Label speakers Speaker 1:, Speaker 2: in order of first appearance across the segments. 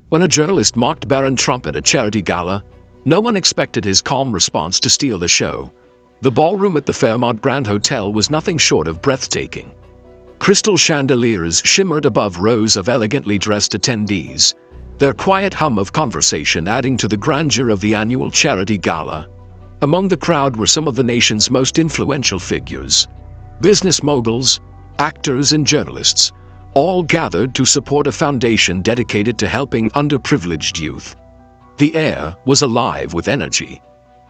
Speaker 1: When a journalist mocked Barron Trump at a charity gala, no one expected his calm response to steal the show. The ballroom at the Fairmont Grand Hotel was nothing short of breathtaking. Crystal chandeliers shimmered above rows of elegantly dressed attendees, their quiet hum of conversation adding to the grandeur of the annual charity gala. Among the crowd were some of the nation's most influential figures. Business moguls, actors and journalists, all gathered to support a foundation dedicated to helping underprivileged youth. The air was alive with energy.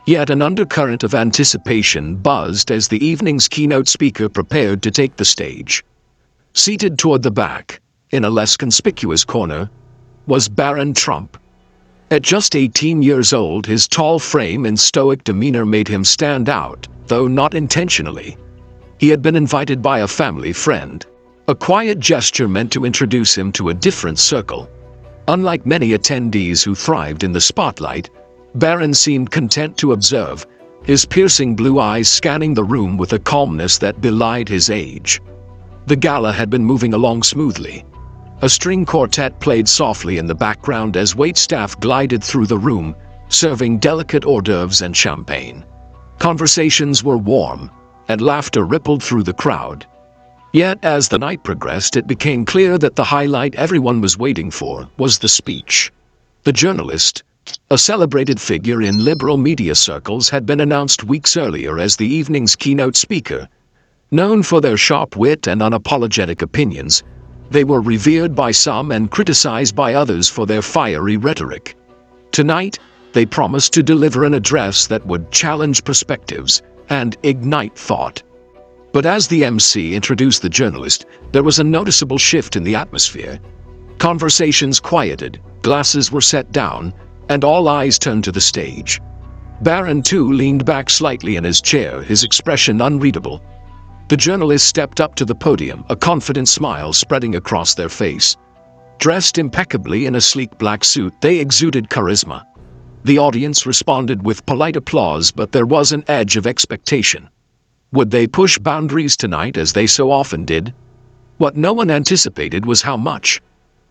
Speaker 1: Yet an undercurrent of anticipation buzzed as the evening's keynote speaker prepared to take the stage. Seated toward the back, in a less conspicuous corner, was Barron Trump. At just 18 years old, his tall frame and stoic demeanor made him stand out, though not intentionally. He had been invited by a family friend, a quiet gesture meant to introduce him to a different circle. Unlike many attendees who thrived in the spotlight, Barron seemed content to observe, his piercing blue eyes scanning the room with a calmness that belied his age. The gala had been moving along smoothly. A string quartet played softly in the background as waitstaff glided through the room, serving delicate hors d'oeuvres and champagne. Conversations were warm, and laughter rippled through the crowd. Yet as the night progressed, it became clear that the highlight everyone was waiting for was the speech. The journalist, a celebrated figure in liberal media circles, had been announced weeks earlier as the evening's keynote speaker. Known for their sharp wit and unapologetic opinions, they were revered by some and criticized by others for their fiery rhetoric. Tonight, they promised to deliver an address that would challenge perspectives and ignite thought. But as the MC introduced the journalist, there was a noticeable shift in the atmosphere. Conversations quieted, glasses were set down, and all eyes turned to the stage. Barron, too, leaned back slightly in his chair, his expression unreadable. The journalist stepped up to the podium, a confident smile spreading across their face. Dressed impeccably in a sleek black suit, they exuded charisma. The audience responded with polite applause, but there was an edge of expectation. Would they push boundaries tonight as they so often did? What no one anticipated was how much.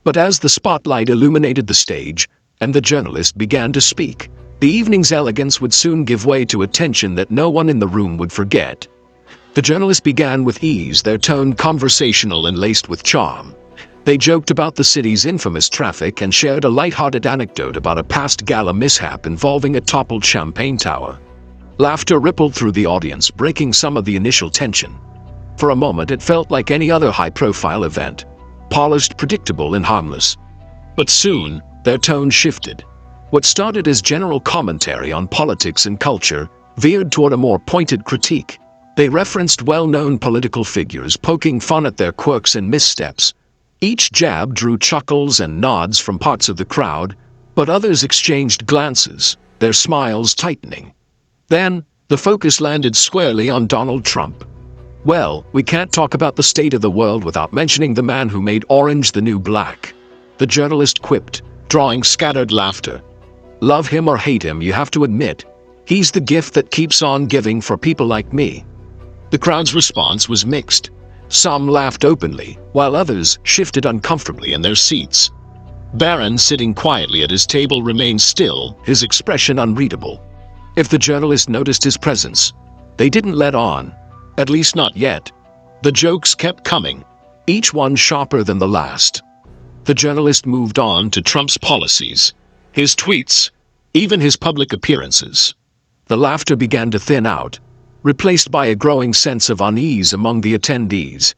Speaker 1: But as the spotlight illuminated the stage, and the journalist began to speak, the evening's elegance would soon give way to a tension that no one in the room would forget. The journalist began with ease, their tone conversational and laced with charm. They joked about the city's infamous traffic and shared a light-hearted anecdote about a past gala mishap involving a toppled champagne tower. Laughter rippled through the audience, breaking some of the initial tension. For a moment it felt like any other high-profile event, polished, predictable, and harmless. But soon, their tone shifted. What started as general commentary on politics and culture veered toward a more pointed critique. They referenced well-known political figures, poking fun at their quirks and missteps. Each jab drew chuckles and nods from parts of the crowd, but others exchanged glances, their smiles tightening. Then, the focus landed squarely on Donald Trump. Well, we can't talk about the state of the world without mentioning the man who made orange the new black, the journalist quipped, drawing scattered laughter. Love him or hate him, you have to admit, he's the gift that keeps on giving for people like me. The crowd's response was mixed. Some laughed openly, while others shifted uncomfortably in their seats. Barron, sitting quietly at his table, remained still, his expression unreadable. If the journalist noticed his presence, they didn't let on, at least not yet. The jokes kept coming, each one sharper than the last. The journalist moved on to Trump's policies, his tweets, even his public appearances. The laughter began to thin out, replaced by a growing sense of unease among the attendees.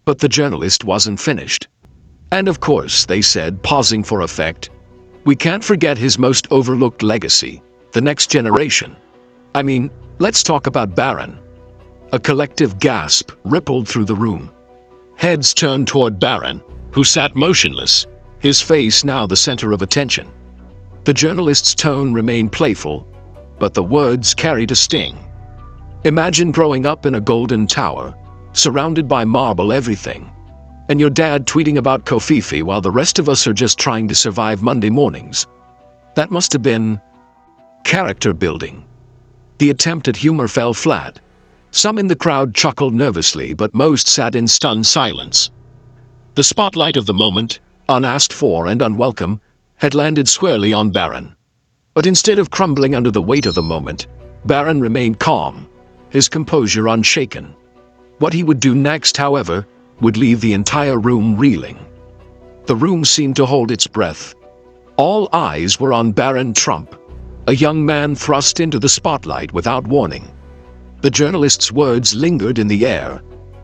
Speaker 1: But the journalist wasn't finished. And of course, they said, pausing for effect, we can't forget his most overlooked legacy, the next generation. I mean, let's talk about Barron. A collective gasp rippled through the room. Heads turned toward Barron, who sat motionless, his face now the center of attention. The journalist's tone remained playful, but the words carried a sting. Imagine growing up in a golden tower, surrounded by marble everything, and your dad tweeting about Kofifi while the rest of us are just trying to survive Monday mornings. That must have been character building. The attempt at humor fell flat. Some in the crowd chuckled nervously, but most sat in stunned silence. The spotlight of the moment, unasked for and unwelcome, had landed squarely on Barron. But instead of crumbling under the weight of the moment, Barron remained calm, his composure unshaken. What he would do next, however, would leave the entire room reeling. The room seemed to hold its breath. All eyes were on Barron Trump, a young man thrust into the spotlight without warning. The journalist's words lingered in the air,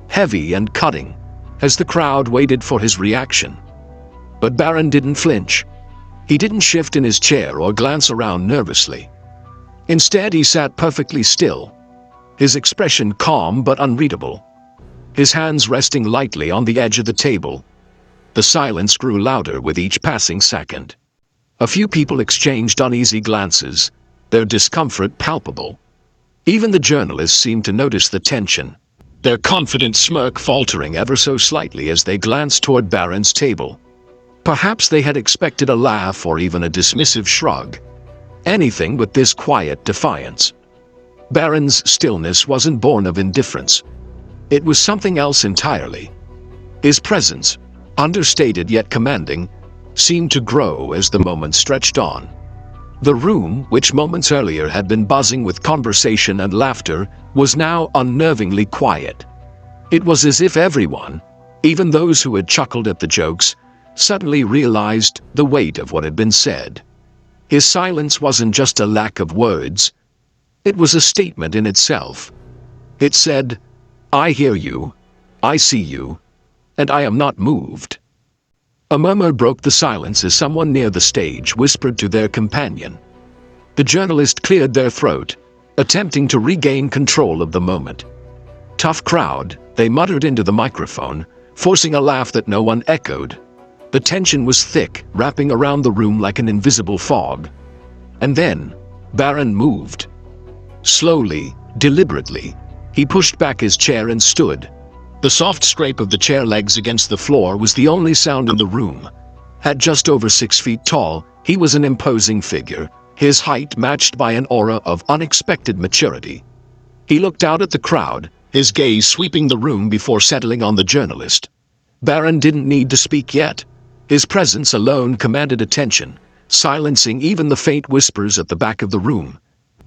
Speaker 1: heavy and cutting, as the crowd waited for his reaction. But Barron didn't flinch. He didn't shift in his chair or glance around nervously. Instead, he sat perfectly still, his expression calm but unreadable, his hands resting lightly on the edge of the table. The silence grew louder with each passing second. A few people exchanged uneasy glances, their discomfort palpable. Even the journalists seemed to notice the tension, their confident smirk faltering ever so slightly as they glanced toward Barron's table. Perhaps they had expected a laugh or even a dismissive shrug. Anything but this quiet defiance. Barron's stillness wasn't born of indifference. It was something else entirely. His presence, understated yet commanding, seemed to grow as the moment stretched on. The room, which moments earlier had been buzzing with conversation and laughter, was now unnervingly quiet. It was as if everyone, even those who had chuckled at the jokes, suddenly realized the weight of what had been said. His silence wasn't just a lack of words. It was a statement in itself. It said, "I hear you, I see you, and I am not moved." A murmur broke the silence as someone near the stage whispered to their companion. The journalist cleared their throat, attempting to regain control of the moment. "Tough crowd," they muttered into the microphone, forcing a laugh that no one echoed. The tension was thick, wrapping around the room like an invisible fog. And then, Barron moved. Slowly, deliberately, he pushed back his chair and stood. The soft scrape of the chair legs against the floor was the only sound in the room. At just over 6 feet tall, he was an imposing figure, his height matched by an aura of unexpected maturity. He looked out at the crowd, his gaze sweeping the room before settling on the journalist. Barron didn't need to speak yet. His presence alone commanded attention, silencing even the faint whispers at the back of the room.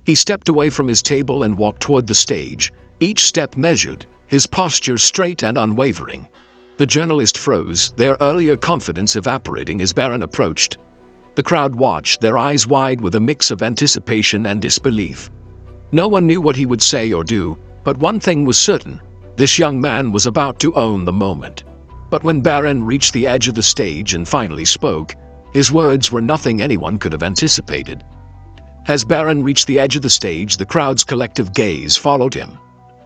Speaker 1: He stepped away from his table and walked toward the stage, each step measured, his posture straight and unwavering. The journalist froze, their earlier confidence evaporating as Barron approached. The crowd watched, their eyes wide with a mix of anticipation and disbelief. No one knew what he would say or do, but one thing was certain: this young man was about to own the moment. But when Barron reached the edge of the stage and finally spoke, his words were nothing anyone could have anticipated. As Barron reached the edge of the stage, the crowd's collective gaze followed him.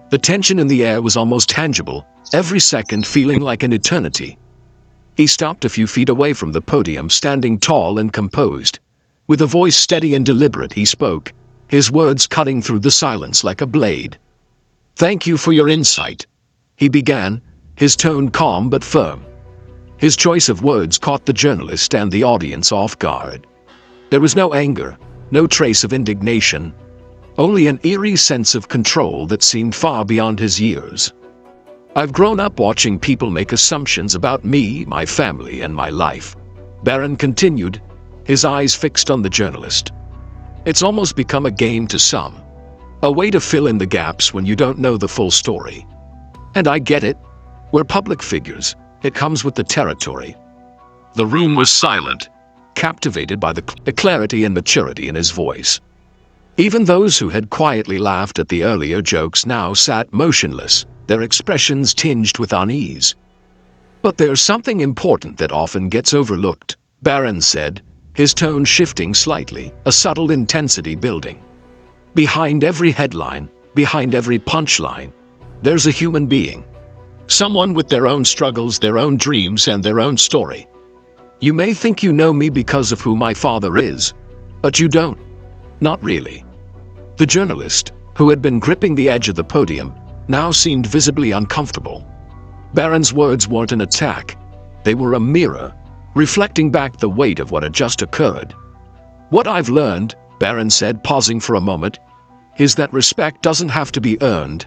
Speaker 1: The tension in the air was almost tangible, every second feeling like an eternity. He stopped a few feet away from the podium, standing tall and composed. With a voice steady and deliberate, he spoke, his words cutting through the silence like a blade. "Thank you for your insight," he began, his tone calm but firm. His choice of words caught the journalist and the audience off guard. There was no anger, no trace of indignation, only an eerie sense of control that seemed far beyond his years. "I've grown up watching people make assumptions about me, my family, and my life," Barron continued, his eyes fixed on the journalist. "It's almost become a game to some, a way to fill in the gaps when you don't know the full story. And I get it. We're public figures. It comes with the territory." The room was silent, captivated by the clarity and maturity in his voice. Even those who had quietly laughed at the earlier jokes now sat motionless, their expressions tinged with unease. "But there's something important that often gets overlooked," Barron said, his tone shifting slightly, a subtle intensity building. "Behind every headline, behind every punchline, there's a human being. Someone with their own struggles, their own dreams, and their own story. You may think you know me because of who my father is, but you don't. Not really." The journalist, who had been gripping the edge of the podium, now seemed visibly uncomfortable. Barron's words weren't an attack. They were a mirror, reflecting back the weight of what had just occurred. "What I've learned," Barron said, pausing for a moment, "is that respect doesn't have to be earned.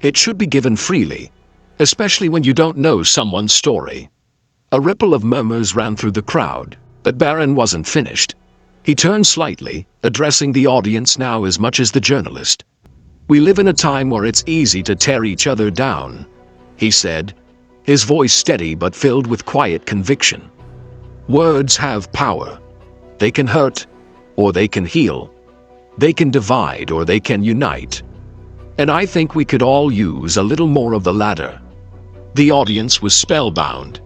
Speaker 1: It should be given freely, especially when you don't know someone's story." A ripple of murmurs ran through the crowd, But Barron wasn't finished. He turned slightly, addressing the audience now as much as the journalist. "We live in a time where it's easy to tear each other down," he said, his voice steady but filled with quiet conviction. "Words have power. They can hurt, or they can heal. They can divide, or they can unite. And I think we could all use a little more of the latter." The audience was spellbound.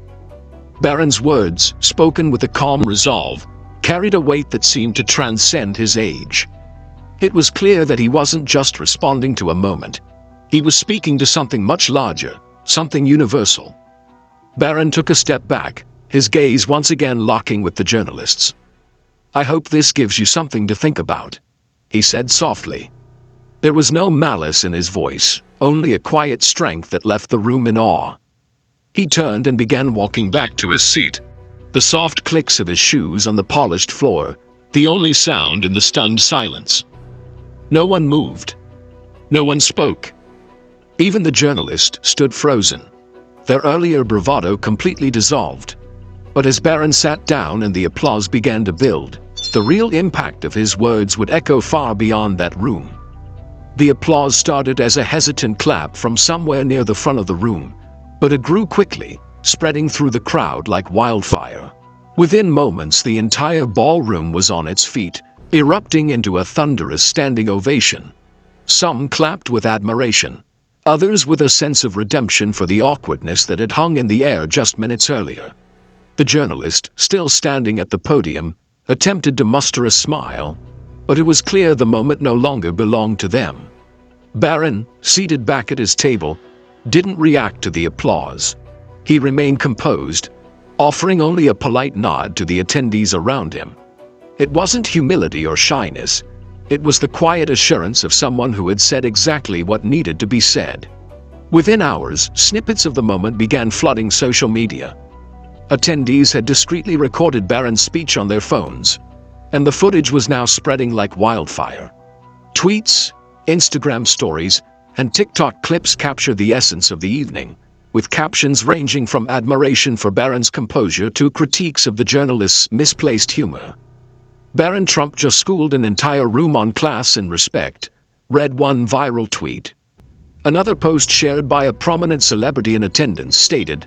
Speaker 1: Barron's words, spoken with a calm resolve, carried a weight that seemed to transcend his age. It was clear that he wasn't just responding to a moment. He was speaking to something much larger, something universal. Barron took a step back, his gaze once again locking with the journalists. "I hope this gives you something to think about," he said softly. There was no malice in his voice, only a quiet strength that left the room in awe. He turned and began walking back to his seat, the soft clicks of his shoes on the polished floor, the only sound in the stunned silence. No one moved. No one spoke. Even the journalist stood frozen, their earlier bravado completely dissolved. But as Barron sat down and the applause began to build, the real impact of his words would echo far beyond that room. The applause started as a hesitant clap from somewhere near the front of the room, but it grew quickly, spreading through the crowd like wildfire. Within moments, the entire ballroom was on its feet, erupting into a thunderous standing ovation. Some clapped with admiration, others with a sense of redemption for the awkwardness that had hung in the air just minutes earlier. The journalist, still standing at the podium, attempted to muster a smile, but it was clear the moment no longer belonged to them. Barron, seated back at his table, didn't react to the applause. He remained composed, offering only a polite nod to the attendees around him. It wasn't humility or shyness. It was the quiet assurance of someone who had said exactly what needed to be said. Within hours, snippets of the moment began flooding social media. Attendees had discreetly recorded Barron's speech on their phones, and the footage was now spreading like wildfire. Tweets, Instagram stories, and TikTok clips captured the essence of the evening, with captions ranging from admiration for Barron's composure to critiques of the journalist's misplaced humor. "Barron Trump just schooled an entire room on class and respect," read one viral tweet. Another post shared by a prominent celebrity in attendance stated,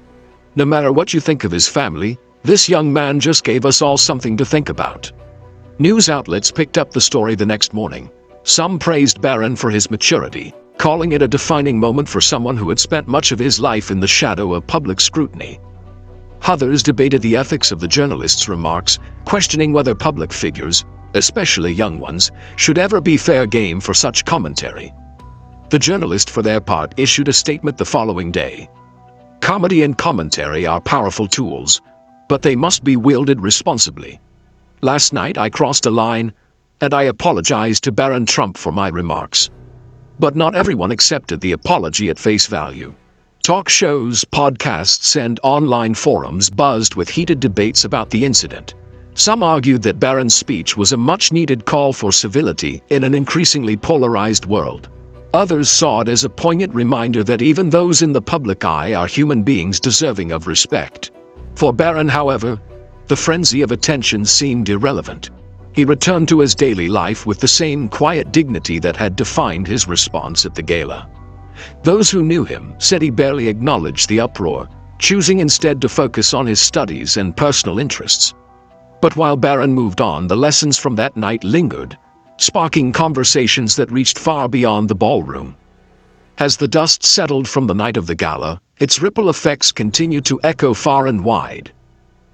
Speaker 1: "No matter what you think of his family, this young man just gave us all something to think about." News outlets picked up the story the next morning. Some praised Barron for his maturity, calling it a defining moment for someone who had spent much of his life in the shadow of public scrutiny. Others debated the ethics of the journalist's remarks, questioning whether public figures, especially young ones, should ever be fair game for such commentary. The journalist, for their part, issued a statement the following day. "Comedy and commentary are powerful tools, but they must be wielded responsibly. Last night I crossed a line, and I apologized to Barron Trump for my remarks. But not everyone accepted the apology at face value. Talk shows, podcasts, and online forums buzzed with heated debates about the incident. Some argued that Barron's speech was a much-needed call for civility in an increasingly polarized world. Others saw it as a poignant reminder that even those in the public eye are human beings deserving of respect. For Barron, however, the frenzy of attention seemed irrelevant. He returned to his daily life with the same quiet dignity that had defined his response at the gala. Those who knew him said he barely acknowledged the uproar, choosing instead to focus on his studies and personal interests. But while Barron moved on, the lessons from that night lingered, sparking conversations that reached far beyond the ballroom. As the dust settled from the night of the gala, its ripple effects continued to echo far and wide.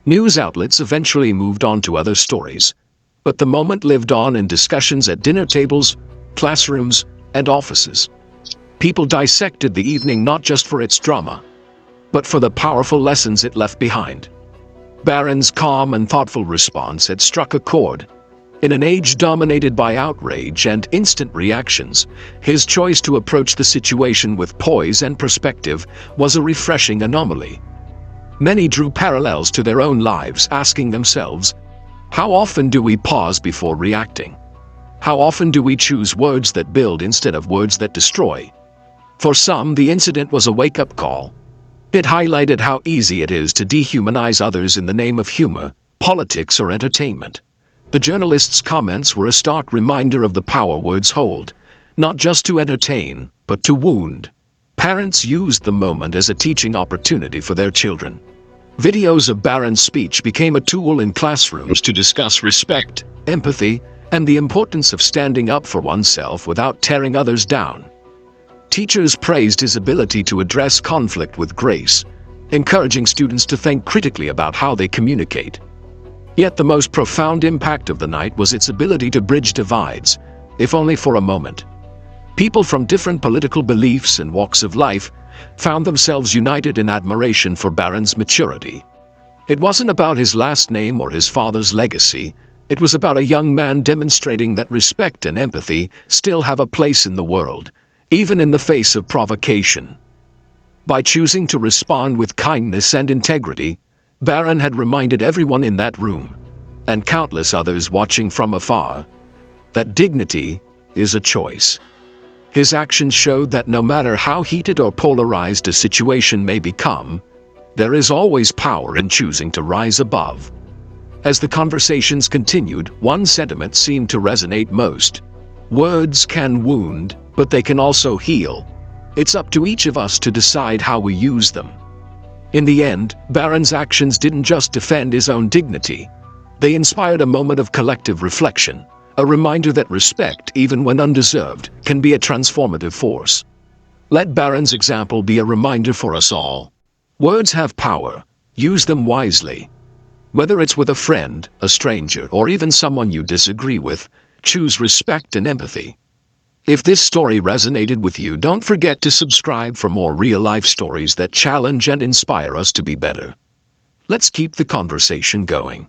Speaker 1: News outlets eventually moved on to other stories, but the moment lived on in discussions at dinner tables, classrooms, and offices. People dissected the evening not just for its drama, but for the powerful lessons it left behind. Barron's calm and thoughtful response had struck a chord. In an age dominated by outrage and instant reactions, his choice to approach the situation with poise and perspective was a refreshing anomaly. Many drew parallels to their own lives, asking themselves, how often do we pause before reacting? How often do we choose words that build instead of words that destroy? For some, the incident was a wake-up call. It highlighted how easy it is to dehumanize others in the name of humor, politics, or entertainment. The journalist's comments were a stark reminder of the power words hold, not just to entertain, but to wound. Parents used the moment as a teaching opportunity for their children. Videos of Barron's speech became a tool in classrooms to discuss respect, empathy, and the importance of standing up for oneself without tearing others down. Teachers praised his ability to address conflict with grace, encouraging students to think critically about how they communicate. Yet the most profound impact of the night was its ability to bridge divides, if only for a moment. People from different political beliefs and walks of life found themselves united in admiration for Barron's maturity. It wasn't about his last name or his father's legacy. It was about a young man demonstrating that respect and empathy still have a place in the world, even in the face of provocation. By choosing to respond with kindness and integrity, Barron had reminded everyone in that room, and countless others watching from afar, that dignity is a choice. His actions showed that no matter how heated or polarized a situation may become, there is always power in choosing to rise above. As the conversations continued, one sentiment seemed to resonate most. Words can wound, but they can also heal. It's up to each of us to decide how we use them. In the end, Barron's actions didn't just defend his own dignity. They inspired a moment of collective reflection, a reminder that respect, even when undeserved, can be a transformative force. Let Barron's example be a reminder for us all. Words have power. Use them wisely. Whether it's with a friend, a stranger, or even someone you disagree with, choose respect and empathy. If this story resonated with you, don't forget to subscribe for more real-life stories that challenge and inspire us to be better. Let's keep the conversation going.